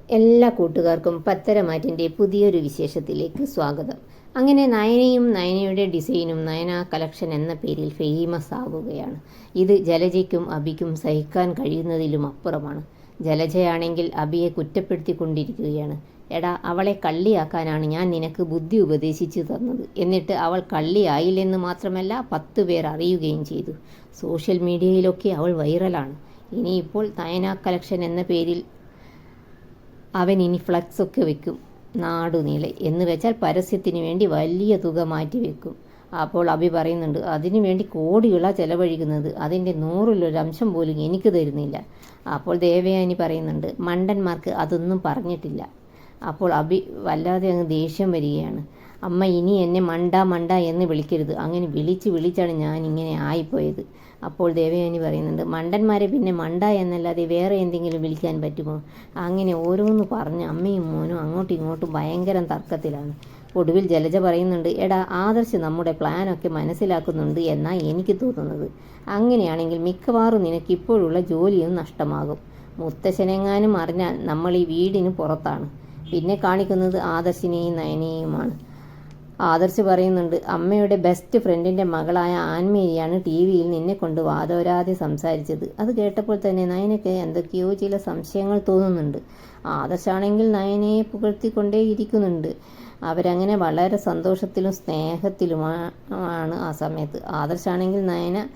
എല്ലാ കൂട്ടുകാർക്കും പത്തരമാറ്റിൻ്റെ പുതിയൊരു വിശേഷത്തിലേക്ക് സ്വാഗതം. അങ്ങനെ നയനയും നയനയുടെ ഡിസൈനും നയന കളക്ഷൻ എന്ന പേരിൽ ഫേമസ് ആവുകയാണ്. ഇത് ജലജയ്ക്കും അബിക്കും സഹിക്കാൻ കഴിയുന്നതിലും അപ്പുറമാണ്. ജലജയാണെങ്കിൽ അബിയെ കുറ്റപ്പെടുത്തിക്കൊണ്ടിരിക്കുകയാണ്. എടാ, അവളെ കള്ളിയാക്കാനാണ് ഞാൻ നിനക്ക് ബുദ്ധി ഉപദേശിച്ചു തന്നത്. എന്നിട്ട് അവൾ കള്ളിയായില്ലെന്ന് മാത്രമല്ല 10 പേർ അറിയുകയും ചെയ്തു. സോഷ്യൽ മീഡിയയിലൊക്കെ അവൾ വൈറലാണ്. ഇനിയിപ്പോൾ നയന കളക്ഷൻ എന്ന പേരിൽ അവൻ ഇനി ഫ്ലക്സ് ഒക്കെ വെക്കും നാടുനീളെ. എന്ന് വെച്ചാൽ പരസ്യത്തിന് വേണ്ടി വലിയ തുക മാറ്റി വെക്കും. അപ്പോൾ അബി പറയുന്നുണ്ട്, അതിനു വേണ്ടി കോടികളാണ് ചെലവഴിക്കുന്നത്, അതിൻ്റെ 100% പോലും എനിക്ക് തരുന്നില്ല. അപ്പോൾ ദേവയാനി പറയുന്നുണ്ട്, മണ്ടന്മാർക്ക് അതൊന്നും പറഞ്ഞിട്ടില്ല. അപ്പോൾ അബി വല്ലാതെ അങ്ങ് ദേഷ്യം വരികയാണ്. അമ്മ ഇനി എന്നെ മണ്ട എന്ന് വിളിക്കരുത്, അങ്ങനെ വിളിച്ചാണ് ഞാൻ ഇങ്ങനെ ആയിപ്പോയത്. അപ്പോൾ ദേവയാനി പറയുന്നുണ്ട്, മണ്ടന്മാരെ പിന്നെ മണ്ട എന്നല്ലാതെ വേറെ എന്തെങ്കിലും വിളിക്കാൻ പറ്റുമോ? അങ്ങനെ ഓരോന്ന് പറഞ്ഞ് അമ്മയും മോനും അങ്ങോട്ടും ഇങ്ങോട്ടും ഭയങ്കര തർക്കത്തിലാണ്. ഒടുവിൽ ജലജ പറയുന്നുണ്ട്, എടാ ആദർശ് നമ്മുടെ പ്ലാനൊക്കെ മനസ്സിലാക്കുന്നുണ്ട് എന്നാണ് എനിക്ക് തോന്നുന്നത്. അങ്ങനെയാണെങ്കിൽ മിക്കവാറും നിനക്ക് ഇപ്പോഴുള്ള ജോലിയും നഷ്ടമാകും. മുത്തശ്ശനെങ്ങാനും അറിഞ്ഞാൽ നമ്മൾ ഈ വീടിന് പുറത്താണ്. പിന്നെ കാണിക്കുന്നത് ആദർശിനെയും നയനയുമാണ്. ആദർശ് പറയുന്നുണ്ട്, അമ്മയുടെ ബെസ്റ്റ് ഫ്രണ്ടിൻ്റെ മകളായ ആൻമേരിയാണ് ടി വിയിൽ നിന്നെ കൊണ്ട് വാദോരാതെ സംസാരിച്ചത്. അത് കേട്ടപ്പോൾ തന്നെ നയനയ്ക്ക് എന്തൊക്കെയോ ചില സംശയങ്ങൾ തോന്നുന്നുണ്ട്. ആദർശാണെങ്കിൽ നയനയെ പുകഴ്ത്തിക്കൊണ്ടേ ഇരിക്കുന്നുണ്ട്. അവരങ്ങനെ വളരെ സന്തോഷത്തിലും സ്നേഹത്തിലുമാണ് ആ സമയത്ത്. ആദർശാണെങ്കിൽ നയന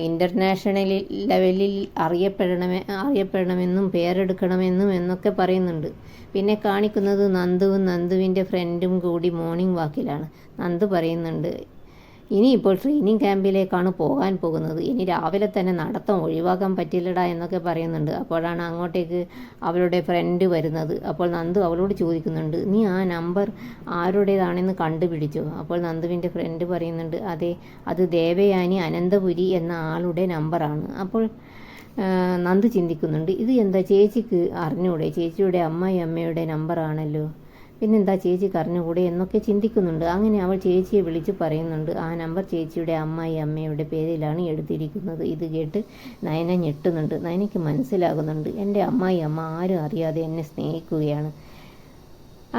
ഇൻ്റർനാഷണൽ ലെവലിൽ അറിയപ്പെടണമെന്നും പേരെടുക്കണമെന്നും എന്നൊക്കെ പറയുന്നുണ്ട്. പിന്നെ കാണിക്കുന്നത് നന്ദുവും നന്ദുവിൻ്റെ ഫ്രണ്ടും കൂടി മോർണിംഗ് വാക്കിലാണ്. നന്ദു പറയുന്നുണ്ട്, ഇനിയിപ്പോൾ ട്രെയിനിങ് ക്യാമ്പിലേക്കാണ് പോകാൻ പോകുന്നത്, ഇനി രാവിലെ തന്നെ നടത്തം ഒഴിവാക്കാൻ പറ്റില്ലടാ എന്നൊക്കെ പറയുന്നുണ്ട്. അപ്പോഴാണ് അങ്ങോട്ടേക്ക് അവളുടെ ഫ്രണ്ട് വരുന്നത്. അപ്പോൾ നന്ദു അവളോട് ചോദിക്കുന്നുണ്ട്, നീ ആ നമ്പർ ആരുടേതാണെന്ന് കണ്ടുപിടിച്ചോ? അപ്പോൾ നന്ദുവിൻ്റെ ഫ്രണ്ട് പറയുന്നുണ്ട്, അതെ, അത് ദേവയാനി അനന്തപുരി എന്ന ആളുടെ നമ്പറാണ്. അപ്പോൾ നന്ദു ചിന്തിക്കുന്നുണ്ട്, ഇത് എന്താ ചേച്ചിക്ക് അറിഞ്ഞൂടെ? ചേച്ചിയുടെ അമ്മയുടെ നമ്പറാണല്ലോ, പിന്നെന്താ ചേച്ചിക്ക് അറിഞ്ഞുകൂടെ എന്നൊക്കെ ചിന്തിക്കുന്നുണ്ട്. അങ്ങനെ അവൾ ചേച്ചിയെ വിളിച്ച് പറയുന്നുണ്ട്, ആ നമ്പർ ചേച്ചിയുടെ അമ്മയുടെ പേരിലാണ് എടുത്തിരിക്കുന്നത്. ഇത് കേട്ട് നയന ഞെട്ടുന്നുണ്ട്. നയനയ്ക്ക് മനസ്സിലാകുന്നുണ്ട്, എൻ്റെ അമ്മ ആരും അറിയാതെ എന്നെ സ്നേഹിക്കുകയാണ്.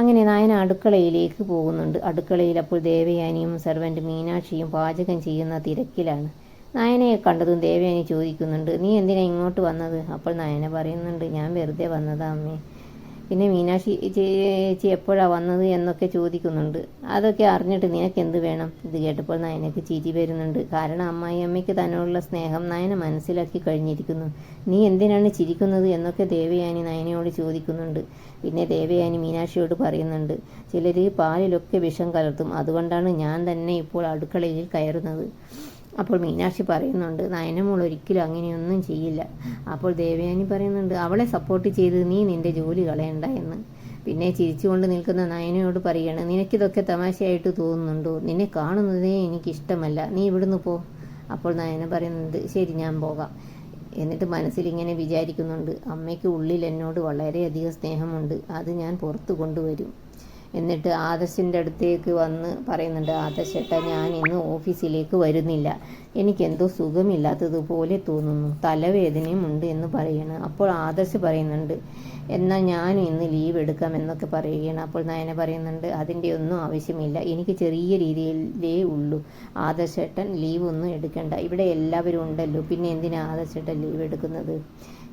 അങ്ങനെ നയന അടുക്കളയിലേക്ക് പോകുന്നുണ്ട്. അടുക്കളയിൽ അപ്പോൾ ദേവയാനിയും സെർവൻറ്റ് മീനാക്ഷിയും പാചകം ചെയ്യുന്ന തിരക്കിലാണ്. നയനയെ കണ്ടതും ദേവയാനി ചോദിക്കുന്നുണ്ട്, നീ എന്തിനാ ഇങ്ങോട്ട് വന്നത്? അപ്പോൾ നയന പറയുന്നുണ്ട്, ഞാൻ വെറുതെ വന്നതാ അമ്മേ. പിന്നെ മീനാക്ഷി ചേച്ചി എപ്പോഴാണ് വന്നത് എന്നൊക്കെ ചോദിക്കുന്നുണ്ട്. അതൊക്കെ അറിഞ്ഞിട്ട് നിനക്ക് എന്ത് വേണം? ഇത് കേട്ടപ്പോൾ നയനയ്ക്ക് ചിരി വരുന്നുണ്ട്. കാരണം അമ്മയ്ക്ക് തന്നോടുള്ള സ്നേഹം നയന മനസ്സിലാക്കി കഴിഞ്ഞിരിക്കുന്നു. നീ എന്തിനാണ് ചിരിക്കുന്നത് എന്നൊക്കെ ദേവയാനി നയനയോട് ചോദിക്കുന്നുണ്ട്. പിന്നെ ദേവയാനി മീനാക്ഷിയോട് പറയുന്നുണ്ട്, ചിലർ പാലിലൊക്കെ വിഷം കലർത്തും, അതുകൊണ്ടാണ് ഞാൻ തന്നെ ഇപ്പോൾ അടുക്കളയിൽ കയറുന്നത്. അപ്പോൾ മീനാക്ഷി പറയുന്നുണ്ട്, നയനമോൾ ഒരിക്കലും അങ്ങനെയൊന്നും ചെയ്യില്ല. അപ്പോൾ ദേവയാനി പറയുന്നുണ്ട്, അവളെ സപ്പോർട്ട് ചെയ്ത് നീ നിൻ്റെ ജോലി കളയണ്ട എന്ന്. പിന്നെ ചിരിച്ചുകൊണ്ട് നിൽക്കുന്ന നയനയോട് പറയുകയാണ്, നിനക്കിതൊക്കെ തമാശയായിട്ട് തോന്നുന്നുണ്ടോ? നിന്നെ കാണുന്നതേ എനിക്കിഷ്ടമല്ല, നീ ഇവിടുന്ന് പോ. അപ്പോൾ നയന പറയുന്നുണ്ട്, ശരി, ഞാൻ പോകാം. എന്നിട്ട് മനസ്സിലിങ്ങനെ വിചാരിക്കുന്നുണ്ട്, അമ്മയ്ക്ക് ഉള്ളിൽ എന്നോട് വളരെയധികം സ്നേഹമുണ്ട്, അത് ഞാൻ പുറത്ത് കൊണ്ടുവരും. എന്നിട്ട് ആദർശിൻ്റെ അടുത്തേക്ക് വന്ന് പറയുന്നുണ്ട്, ആദർശേട്ടാ, ഞാൻ ഇന്ന് ഓഫീസിലേക്ക് വരുന്നില്ല, എനിക്കെന്തോ സുഖമില്ലാത്തതുപോലെ തോന്നുന്നു, തലവേദനയും ഉണ്ട് എന്ന് പറയണം. അപ്പോൾ ആദർശ് പറയുന്നുണ്ട്, എന്നാൽ ഞാനും ഇന്ന് ലീവ് എടുക്കാം എന്നൊക്കെ പറയുകയാണ്. അപ്പോൾ നയന പറയുന്നുണ്ട്, അതിൻ്റെ ഒന്നും ആവശ്യമില്ല, എനിക്ക് ചെറിയ രീതിയിലേ ഉള്ളൂ, ആദർശേട്ടൻ ലീവ് ഒന്നും എടുക്കണ്ട, ഇവിടെ എല്ലാവരും ഉണ്ടല്ലോ, പിന്നെ എന്തിനാ ആദർശേട്ടൻ ലീവ് എടുക്കുന്നത്?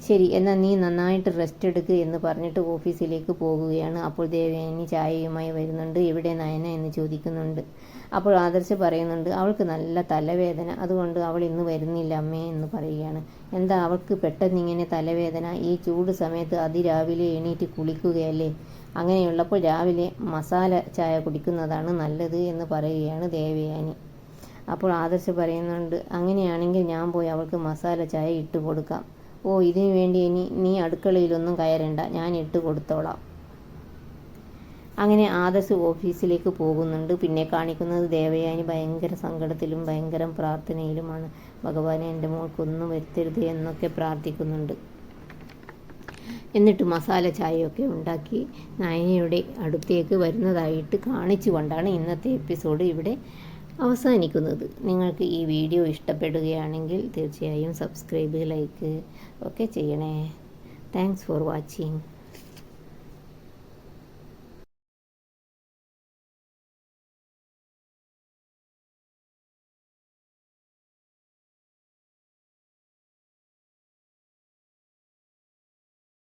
ശരി, എന്നാൽ നീ നന്നായിട്ട് റെസ്റ്റ് എടുക്കുക എന്ന് പറഞ്ഞിട്ട് ഓഫീസിലേക്ക് പോകുകയാണ്. അപ്പോൾ ദേവയാനി ചായയുമായി വരുന്നുണ്ട്. ഇവിടെ നയന എന്ന് ചോദിക്കുന്നുണ്ട്. അപ്പോൾ ആദർശ് പറയുന്നുണ്ട്, അവൾക്ക് നല്ല തലവേദന, അതുകൊണ്ട് അവൾ ഇന്ന് വരുന്നില്ല അമ്മേ എന്ന് പറയുകയാണ്. എന്താ അവൾക്ക് പെട്ടെന്നിങ്ങനെ തലവേദന? ഈ ചൂട് സമയത്ത് അതിരാവിലെ എണീറ്റ് കുളിക്കുകയല്ലേ, അങ്ങനെയുള്ളപ്പോൾ രാവിലെ മസാല ചായ കുടിക്കുന്നതാണ് നല്ലത് എന്ന് പറയുകയാണ് ദേവയാനി. അപ്പോൾ ആദർശ് പറയുന്നുണ്ട്, അങ്ങനെയാണെങ്കിൽ ഞാൻ പോയി അവൾക്ക് മസാല ചായ ഇട്ട് കൊടുക്കാം. ഓ, ഇതിനു വേണ്ടി നീ അടുക്കളയിലൊന്നും കയറണ്ട, ഞാൻ ഇട്ട് കൊടുത്തോളാം. അങ്ങനെ ആദർശ് ഓഫീസിലേക്ക് പോകുന്നുണ്ട്. പിന്നെ കാണിക്കുന്നത് ദേവയാനി ഭയങ്കര സങ്കടത്തിലും ഭയങ്കര പ്രാർത്ഥനയിലുമാണ്. ഭഗവാനെ, എൻ്റെ മോൾക്കൊന്നും വരുത്തരുത് എന്നൊക്കെ പ്രാർത്ഥിക്കുന്നുണ്ട്. എന്നിട്ട് മസാല ചായയൊക്കെ ഉണ്ടാക്കി നയനയുടെ അടുത്തേക്ക് വരുന്നതായിട്ട് കാണിച്ചുകൊണ്ടാണ് ഇന്നത്തെ എപ്പിസോഡ് ഇവിടെ അവസാനിക്കുന്നത്. നിങ്ങൾക്ക് ഈ വീഡിയോ ഇഷ്ടപ്പെടുകയാണെങ്കിൽ തീർച്ചയായും സബ്സ്ക്രൈബ്, ലൈക്ക് ഒക്കെ ചെയ്യണേ. Thanks for watching.